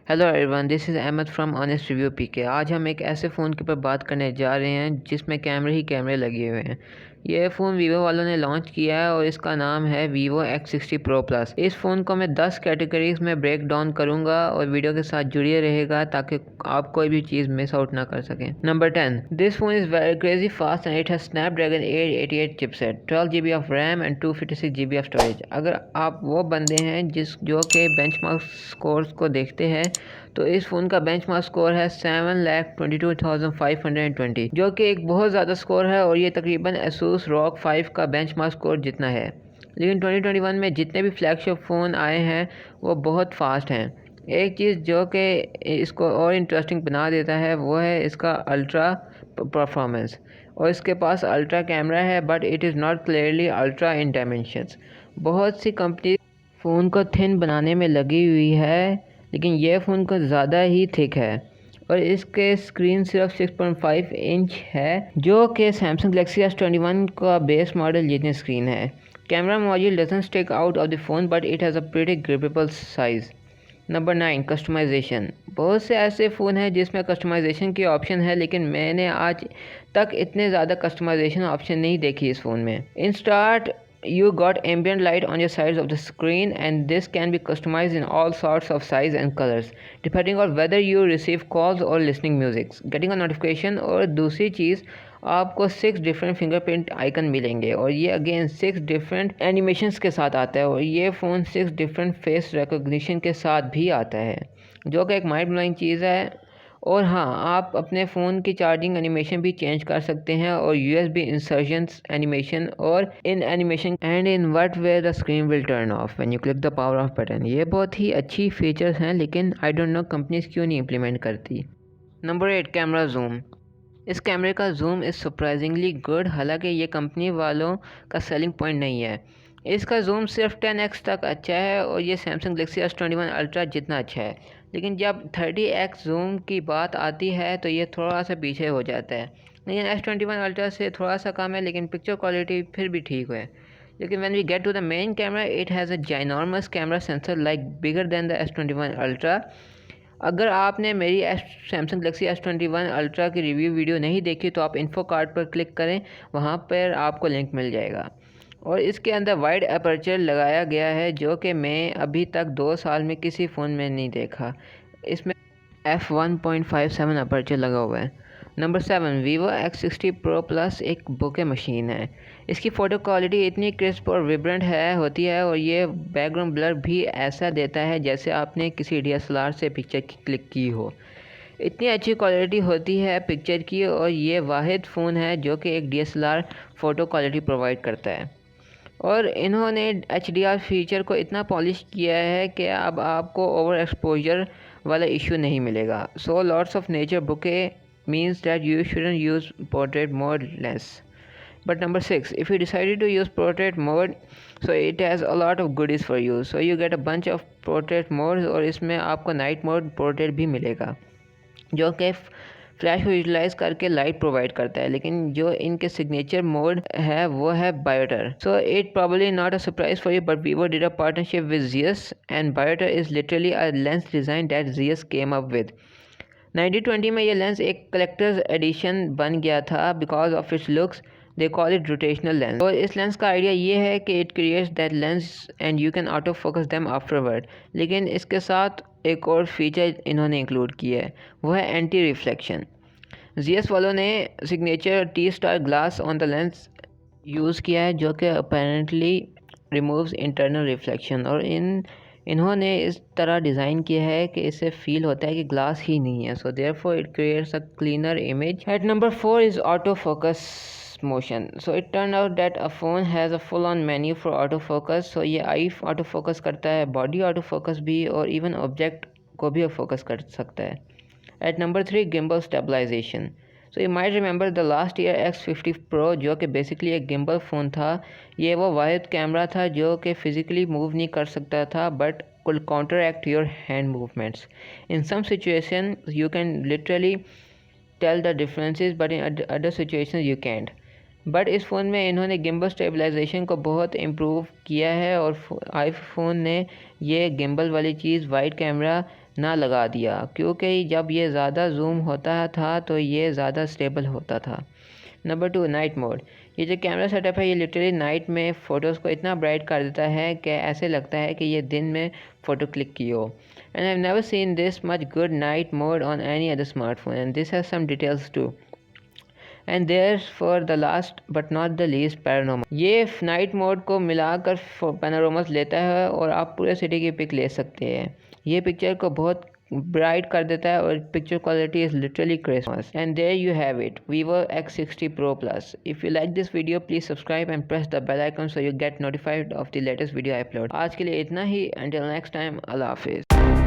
Hello everyone, this is Ahmed from Honest Review PK. आज हम एक ऐसे फ़ोन के ऊपर बात करने जा रहे हैं जिसमें कैमरे ही कैमरे लगे हुए हैं। ये फ़ोन वीवो वालों ने लॉन्च किया है और इसका नाम है वीवो X60 प्रो प्लस। इस फ़ोन को मैं 10 कैटेगरीज में ब्रेक डाउन करूँगा और वीडियो के साथ जुड़िए रहेगा ताकि आप कोई भी चीज़ मिस आउट ना कर सकें। Number 10, this phone is very crazy fast and it has Snapdragon 888 chipset, 12 GB of RAM and 256 GB of storage. अगर आप वो बंदे हैं जो कि बेंचमार्क स्कोर्स को देखते हैं तो इस फ़ोन का बेंचमार्क स्कोर है 7,22,520, जो कि एक बहुत ज़्यादा स्कोर है और ये तकरीबन Asus ROG 5 का बेंचमार्क स्कोर जितना है। लेकिन 2021 में जितने भी फ्लैगशिप फ़ोन आए हैं वो बहुत फास्ट हैं। एक चीज़ जो कि इसको और इंटरेस्टिंग बना देता है वो है इसका अल्ट्रा परफॉर्मेंस, और इसके पास अल्ट्रा कैमरा है but it is not clearly ultra in dimensions. बहुत सी कंपनी फ़ोन को थिन बनाने में लगी हुई है लेकिन यह फ़ोन को ज़्यादा ही थिक है और इसके स्क्रीन सिर्फ 6.5 इंच है, जो कि सैमसंग गैलेक्सी S21 का बेस मॉडल जितनी स्क्रीन है। Camera module doesn't stick out of the phone but it has a pretty grippable size. Number 9, customization. बहुत से ऐसे फ़ोन हैं जिसमें कस्टमाइजेशन की ऑप्शन है लेकिन मैंने आज तक इतने ज़्यादा कस्टमाइजेशन ऑप्शन नहीं देखी इस फ़ोन में। In start, you got ambient light on your sides of the screen and this can be customized in all sorts of size and colors depending on whether you receive calls or listening music, getting a notification। और दूसरी चीज़, आपको 6 different fingerprint icon मिलेंगे और ये again 6 different animations के साथ आता है और ये फ़ोन 6 डिफरेंट फेस रिकॉग्निशन के साथ भी आता है, जो कि एक माइंड ब्लोइंग चीज़ है। और हाँ, आप अपने फ़ोन की चार्जिंग एनिमेशन भी चेंज कर सकते हैं और USB इंसर्शंस एनिमेशन और इन animation and in what way the screen will turn off when you click the power off button. ये बहुत ही अच्छी फीचर्स हैं लेकिन आई डोंट नो कंपनीज क्यों नहीं इम्प्लीमेंट करती। Number 8, camera zoom. इस कैमरे का जूम इज़ सरप्राइजिंगली गुड, हालांकि ये कंपनी वालों का सेलिंग पॉइंट नहीं है। इसका जूम सिर्फ 10x तक अच्छा है और ये सैमसंग गैलेक्सी S21 अल्ट्रा जितना अच्छा है, लेकिन जब 30x जूम की बात आती है तो ये थोड़ा सा पीछे हो जाता है। लेकिन S21 अल्ट्रा से थोड़ा सा कम है लेकिन पिक्चर क्वालिटी फिर भी ठीक है। लेकिन when we get to the main camera, it has a ginormous camera sensor like bigger than the S21 ultra. अगर आपने मेरी सैमसंग गैलेक्सी S21 अल्ट्रा की रिव्यू वीडियो नहीं देखी तो आप इन्फो कार्ड पर क्लिक करें, वहाँ पर आपको लिंक मिल जाएगा। और इसके अंदर वाइड अपर्चर लगाया गया है जो कि मैं अभी तक 2 साल में किसी फ़ोन में नहीं देखा। इसमें f1.57 अपर्चर लगा हुआ है। Number 7, Vivo X60 Pro Plus एक बुके मशीन है। इसकी फ़ोटो क्वालिटी इतनी क्रिस्प और विब्रेंट होती है और ये बैकग्राउंड ब्लर भी ऐसा देता है जैसे आपने किसी DSLR से पिक्चर क्लिक की हो। इतनी अच्छी क्वालिटी होती है पिक्चर की और ये वाहिद फ़ोन है जो कि एक DSLR फ़ोटो क्वालिटी प्रोवाइड करता है। और इन्होंने HDR फीचर को इतना पॉलिश किया है कि अब आपको ओवर एक्सपोजर वाला इशू नहीं मिलेगा। So lots of nature bouquet means that you shouldn't use portrait mode less. But number 6, if you decided to use portrait mode, so it has a lot of goodies for you. So you get a bunch of portrait modes और इसमें आपको night mode portrait भी मिलेगा जो कि flash को utilise करके light provide करता है, लेकिन जो इनके सिग्नेचर मोड है वो है Biotar. So it probably not a surprise for you but Vivo did a partnership with Zeiss and Biotar is literally a lens design that Zeiss came up with. 1920 में ये लेंस एक collectors addition बन गया था because of its looks, they call it rotational lens. और इस lens का idea ये है कि it creates that lens and you can auto focus them afterward. लेकिन इसके साथ एक और फीचर इन्होंने इंक्लूड किया है, वो है एंटी रिफ्लेक्शन। Zeiss वालों ने signature T-Star glass on the lens use किया है जो कि अपेरेंटली रिमूव्स इंटरनल रिफ्लेक्शन, और इन्होंने इस तरह डिज़ाइन किया है कि इससे फील होता है कि ग्लास ही नहीं है। So therefore it creates a cleaner image. At number 4 is auto focus motion. So it turn out that a phone has a full on menu for auto focus. So ये eye auto focus करता है, body auto focus भी, और even object को भी focus कर सकता है। At number 3, gimbal stabilisation. So you might remember the last year X50 Pro जो कि बेसिकली एक गिम्बल फ़ोन था। ये वो वाहिद कैमरा था जो कि फ़िज़िकली मूव नहीं कर सकता था but could counteract your hand movements. In some situations you can literally tell the differences but in other situations you can't. But इस फ़ोन में इन्होंने गिम्बल स्टेबलाइजेशन को बहुत इम्प्रूव किया है और आईफोन ने ये गिम्बल वाली चीज़ वाइड कैमरा ना लगा दिया, क्योंकि जब ये ज़्यादा जूम होता था तो ये ज़्यादा स्टेबल होता था। Number 2, night mode. ये जो कैमरा सेटअप है ये लिटरली नाइट में फ़ोटोज़ को इतना ब्राइट कर देता है कि ऐसे लगता है कि ये दिन में फ़ोटो क्लिक की हो। And I have never seen this much good night mode on any other smartphone and this has some details too. And there for the last but not the least, panorama. ये night mode को मिलाकर पैनोरामास लेता है और आप पूरे city की pick ले सकते हैं। ये पिक्चर को बहुत ब्राइट कर देता है और picture quality is literally Christmas. And there you have it, Vivo X60 Pro Plus. If you like this video, please subscribe and press the bell icon so you get notified of the latest video I upload. आज के लिए इतना ही, until next time, अल्लाह हाफिज़।